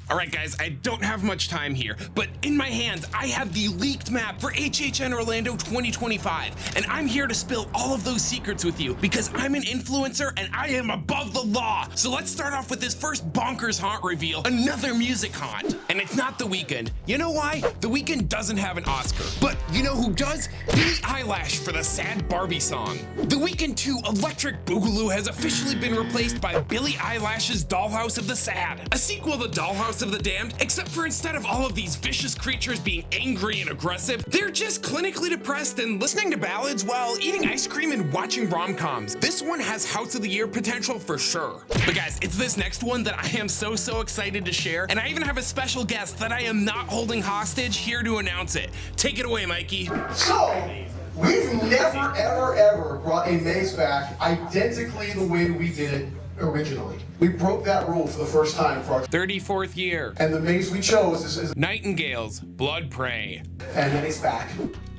Alright guys, I don't have much time here, but in my hands I have the leaked map for HHN Orlando 2025, and I'm here to spill all of those secrets with you because I'm an influencer and I am above the law. So let's start off with this first bonkers haunt reveal, another music haunt. And it's not The Weeknd. You know why? The Weeknd doesn't have an Oscar. But you know who does? Billie Eilish for the sad Barbie song. The Weeknd 2 Electric Boogaloo has officially been replaced by Billie Eilish's Dollhouse of the Sad, a sequel to Dollhouse of the Damned, except for instead of all of these vicious creatures being angry and aggressive, they're just clinically depressed and listening to ballads while eating ice cream and watching rom-coms. This one has House of the Year potential for sure. But guys, it's this next one that I am so excited to share, and I even have a special guest that I am not holding hostage here to announce it. Take it away, Mikey. So, we've never, ever brought a maze back identically the way we did it originally. We broke that rule for the first time for our 34th year. And the maze we chose is Nightingale's Blood Prey. And then it's back.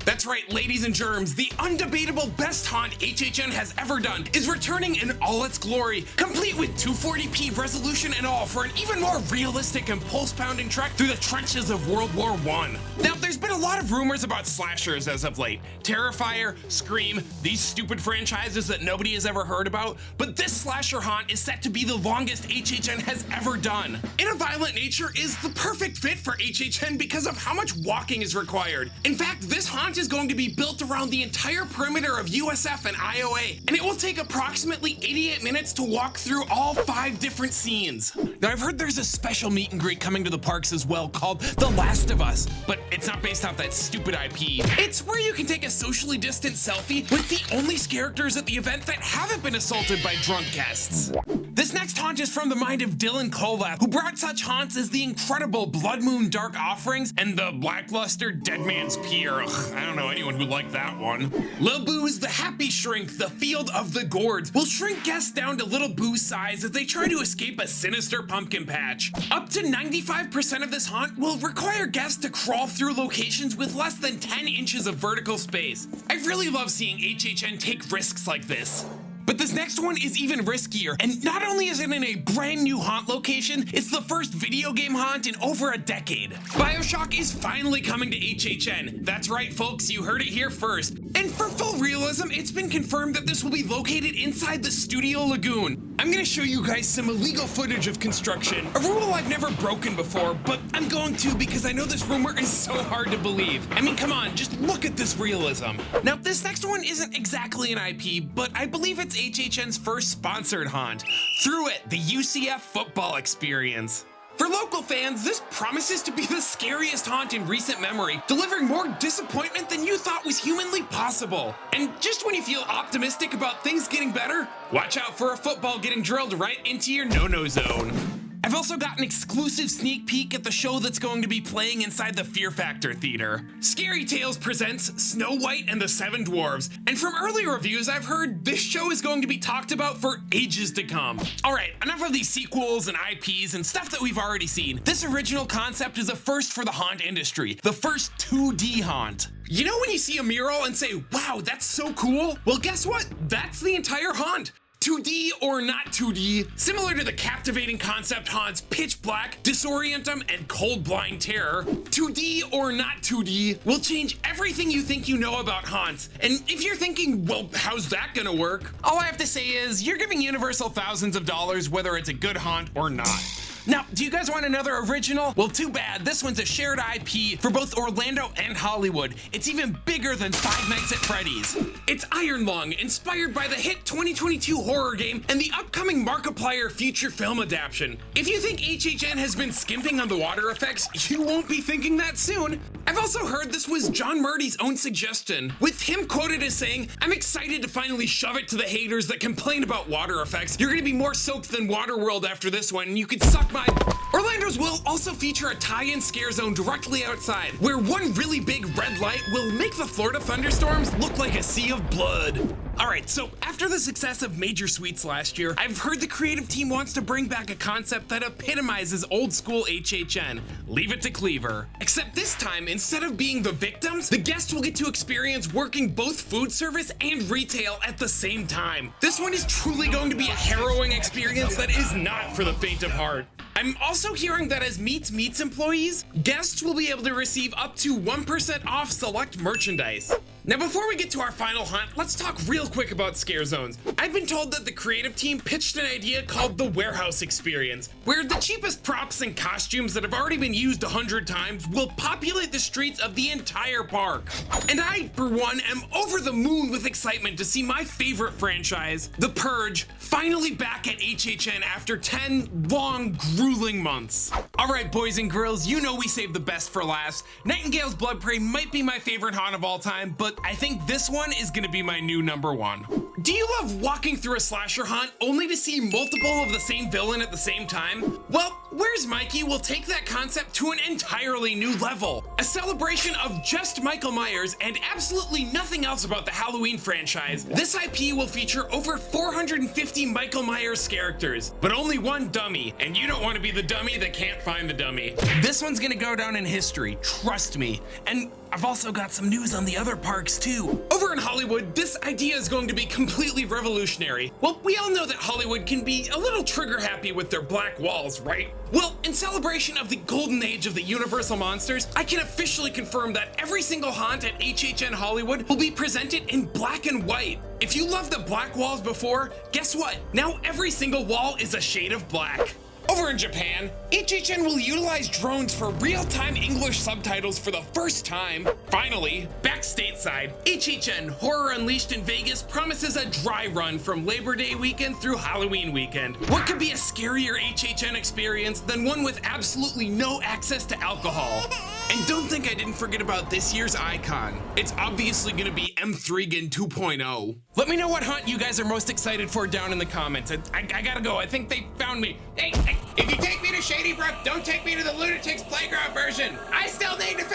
That's right, ladies and germs, the undebatable best haunt HHN has ever done is returning in all its glory, complete with 240p resolution and all for an even more realistic and pulse-pounding trek through the trenches of World War I. Now, there's been a lot of rumors about slashers as of late. Terrifier, Scream, these stupid franchises that nobody has ever heard about, but this slasher haunt is set to be the longest HHN has ever done. In a Violent Nature is the perfect fit for HHN because of how much walking is required. In fact, this haunt is going to be built around the entire perimeter of USF and IOA, and it will take approximately 88 minutes to walk through all 5 different scenes. Now, I've heard there's a special meet and greet coming to the parks as well called The Last of Us, but it's not based off that stupid IP. It's where you can take a socially distant selfie with the only characters at the event that haven't been assaulted by drunk guests. This next haunt is from the mind of Dylan Kolath, who brought such haunts as the incredible Blood Moon Dark Offerings and the lackluster Dead Man's Pier. Ugh, I don't know anyone who liked that one. Lil Boo's The Happy Shrink, the Field of the Gourds, will shrink guests down to Little Boo's size as they try to escape a sinister pumpkin patch. Up to 95% of this haunt will require guests to crawl through locations with less than 10 inches of vertical space. I really love seeing HHN take risks like this. But this next one is even riskier, and not only is it in a brand new haunt location, it's the first video game haunt in over a decade. BioShock is finally coming to HHN. That's right, folks, you heard it here first. And for full realism, it's been confirmed that this will be located inside the Studio Lagoon. I'm gonna show you guys some illegal footage of construction, a rule I've never broken before, but I'm going to because I know this rumor is so hard to believe. I mean, come on, just look at this realism. Now, this next one isn't exactly an IP, but I believe it's HHN's first sponsored haunt. Through It, the UCF football experience. For local fans, this promises to be the scariest haunt in recent memory, delivering more disappointment than you thought was humanly possible. And just when you feel optimistic about things getting better, watch out for a football getting drilled right into your no-no zone. I've also got an exclusive sneak peek at the show that's going to be playing inside the Fear Factor Theater. Scary Tales presents Snow White and the Seven Dwarves, and from early reviews I've heard this show is going to be talked about for ages to come. Alright, enough of these sequels and IPs and stuff that we've already seen. This original concept is a first for the haunt industry, the first 2D haunt. You know when you see a mural and say, wow, that's so cool? Well, guess what? That's the entire haunt. 2D or not 2D, similar to the captivating concept haunts Pitch Black, Disorientum, and Cold Blind Terror, 2D or not 2D will change everything you think you know about haunts. And if you're thinking, well, how's that gonna work? All I have to say is, you're giving Universal thousands of dollars whether it's a good haunt or not. Now, do you guys want another original? Well, too bad. This one's a shared IP for both Orlando and Hollywood. It's even bigger than Five Nights at Freddy's. It's Iron Lung, inspired by the hit 2022 horror game and the upcoming Markiplier feature film adaptation. If you think HHN has been skimping on the water effects, you won't be thinking that soon. I've also heard this was John Murdy's own suggestion, with him quoted as saying, "I'm excited to finally shove it to the haters that complain about water effects. You're gonna be more soaked than Waterworld after this one, and you could suck my..." Orlando's will also feature a tie-in scare zone directly outside, where one really big red light will make the Florida thunderstorms look like a sea of blood. Alright, so after the success of Major Suites last year, I've heard the creative team wants to bring back a concept that epitomizes old school HHN, Leave It to Cleaver. Except this time, instead of being the victims, the guests will get to experience working both food service and retail at the same time. This one is truly going to be a harrowing experience that is not for the faint of heart. I'm also hearing that as Meats employees, guests will be able to receive up to 1% off select merchandise. Now before we get to our final hunt, let's talk real quick about scare zones. I've been told that the creative team pitched an idea called the warehouse experience, where the cheapest props and costumes that have already been used 100 times will populate the streets of the entire park. And I, for one, am over the moon with excitement to see my favorite franchise, The Purge, finally back at HHN after 10 long, grueling months. Alright boys and girls, you know we saved the best for last. Nightingale's Blood Prey might be my favorite haunt of all time, but I think this one is gonna be my new #1. Do you love walking through a slasher haunt only to see multiple of the same villain at the same time? Well, Where's Mikey will take that concept to an entirely new level. A celebration of just Michael Myers and absolutely nothing else about the Halloween franchise. This IP will feature over 450 Michael Myers characters, but only one dummy, and you don't want to be the dummy that can't find the dummy. This one's gonna go down in history, trust me. And I've also got some news on the other parks too. Over in Hollywood, this idea is going to be completely revolutionary. Well, we all know that Hollywood can be a little trigger happy with their black walls, right? Well, in celebration of the golden age of the Universal Monsters, I can officially confirm that every single haunt at HHN Hollywood will be presented in black and white. If you loved the black walls before, guess what? Now every single wall is a shade of black. Over in Japan, HHN will utilize drones for real-time English subtitles for the first time. Finally, back stateside, HHN Horror Unleashed in Vegas promises a dry run from Labor Day weekend through Halloween weekend. What could be a scarier HHN experience than one with absolutely no access to alcohol? And don't think I didn't forget about this year's icon. It's obviously gonna be M3gan 2.0. Let me know what haunt you guys are most excited for down in the comments. I gotta go, I think they found me. Hey, if you take me to Shady Brook, don't take me to the Lunatics Playground version. I still need to